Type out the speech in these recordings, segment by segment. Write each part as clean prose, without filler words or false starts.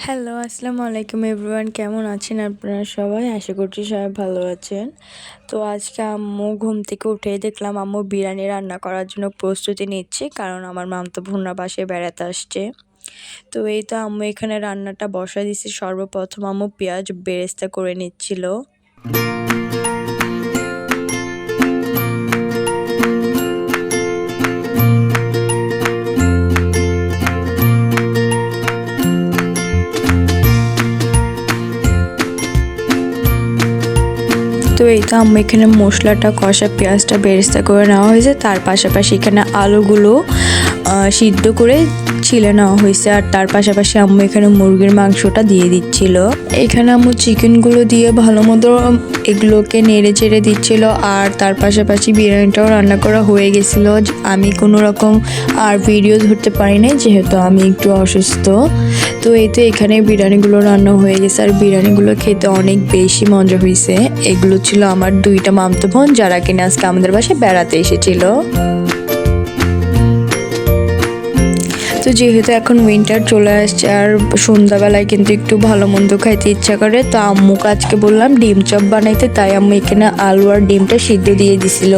Hello, আসসালামু আলাইকুম everyone. কেমন আছেন আপনারা সবাই? আশা করছি সবাই ভালো আছেন। তো আজকে আম্মু ঘুম থেকে উঠেই দেখলাম আম্মু বিরিয়ানি রান্না করার জন্য প্রস্তুতি নিচ্ছে, কারণ আমার মামাতো বোনরা বাসায় বেড়াতে আসছে। তো এই তো আম্মু এখানে রান্নাটা বসায় দিচ্ছে। সর্বপ্রথম আম্মু পেঁয়াজ বেরেস্তা করে নিচ্ছিল। তো এই তো আম্মু এখানে মশলাটা কষা পেঁয়াজটা বেরেস্তা করে নেওয়া হয়েছে, তার পাশাপাশি এখানে আলুগুলো সিদ্ধ করে ছিলে নেওয়া হয়েছে, আর তার পাশাপাশি আম্মু এখানে মুরগির মাংসটা দিয়ে দিচ্ছিল। এখানে আম্মু চিকেনগুলো দিয়ে ভালো মতো এগুলোকে নেড়ে চেড়ে দিচ্ছিল, আর তার পাশাপাশি বিরিয়ানিটাও রান্না করা হয়ে গেছিলো। আমি কোনো রকম আর ভিডিও ধরতে পারি নাই, যেহেতু আমি একটু অসুস্থ। তো এই তো এখানে বিরিয়ানিগুলো রান্না হয়ে গেছে, আর বিরিয়ানিগুলো খেতে অনেক বেশি মজা হয়েছে। এগুলো ছিল আমার দুইটা মামাতো বোন, যারা কিনা আজকে আমাদের বাসায় বেড়াতে এসেছিল। তো যেহেতু এখন উইন্টার চলে আসছে, আর সন্ধ্যাবেলায় কিন্তু একটু ভালো মন্দ খাইতে ইচ্ছা করে, তো আম্মুকে আজকে বললাম ডিম চপ বানাইতে, তাই আম্মু এখানে আলু আর ডিমটা সিদ্ধ দিয়ে দিছিল।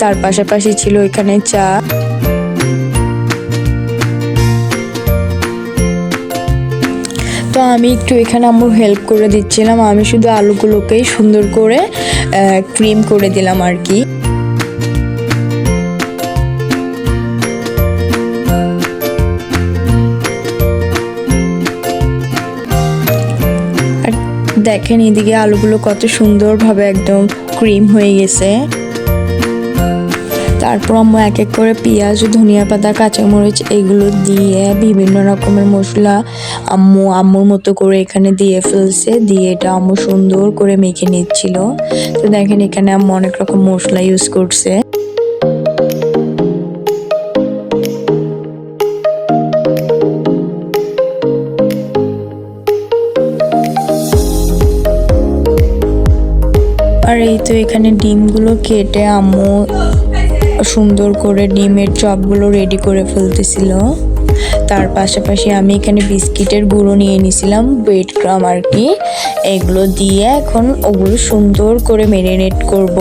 তার পাশাপাশি ছিল এখানে চা। তো আমি একটু এখানে আম্মুর হেল্প করে দিচ্ছিলাম। আমি শুধু আলুগুলোকেই সুন্দর করে ক্রিম করে দিলাম আর কি। দেখেন এদিকে আলুগুলো কত সুন্দরভাবে একদম ক্রিম হয়ে গেছে। তারপর আম্মু এক এক করে পেঁয়াজ, ধনিয়া পাতা, কাঁচামরিচ এগুলো দিয়ে বিভিন্ন রকমের মশলা আম্মুর মতো করে এখানে দিয়ে ফেলছে। দিয়ে এটা আম্মু সুন্দর করে মেখে নিচ্ছিল। তো দেখেন এখানে আম্মু অনেক রকম মশলা ইউজ করছে। আর এই তো এখানে ডিমগুলো কেটে আম্মু সুন্দর করে ডিমের চপগুলো রেডি করে ফেলতেছিল। তার পাশাপাশি আমি এখানে বিস্কিটের গুঁড়ো নিয়ে নিয়েছিলাম, ব্রেড ক্রাম আর কি। এগুলো দিয়ে এখন ওগুলো সুন্দর করে ম্যারিনেট করব।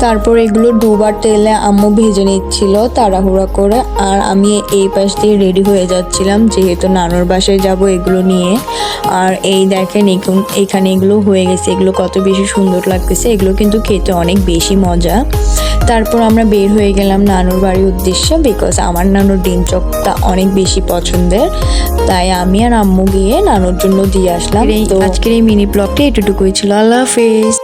তারপর এগুলো দুবার তেলে আম্মু ভেজে নিচ্ছিল তাড়াহুড়া করে, আর আমি এই পাশ দিয়ে রেডি হয়ে যাচ্ছিলাম, যেহেতু নানুর বাসায় যাব এগুলো নিয়ে। আর এই দেখেন এখানে এগুলো হয়ে গেছে। এগুলো কত বেশি সুন্দর লাগতেছে। এগুলো কিন্তু খেতে অনেক বেশি মজা। তারপর আমরা বের হয়ে গেলাম নানুর বাড়ির উদ্দেশ্যে, বিকজ আমার নানুর ডিম চপটা অনেক বেশি পছন্দের। তাই আমি আর আম্মু গিয়ে নানুর জন্য দিয়ে আসলাম। তো আজকের এই মিনি ব্লগটা এতটুকুই ছিল। আল্লাহ হাফেজ।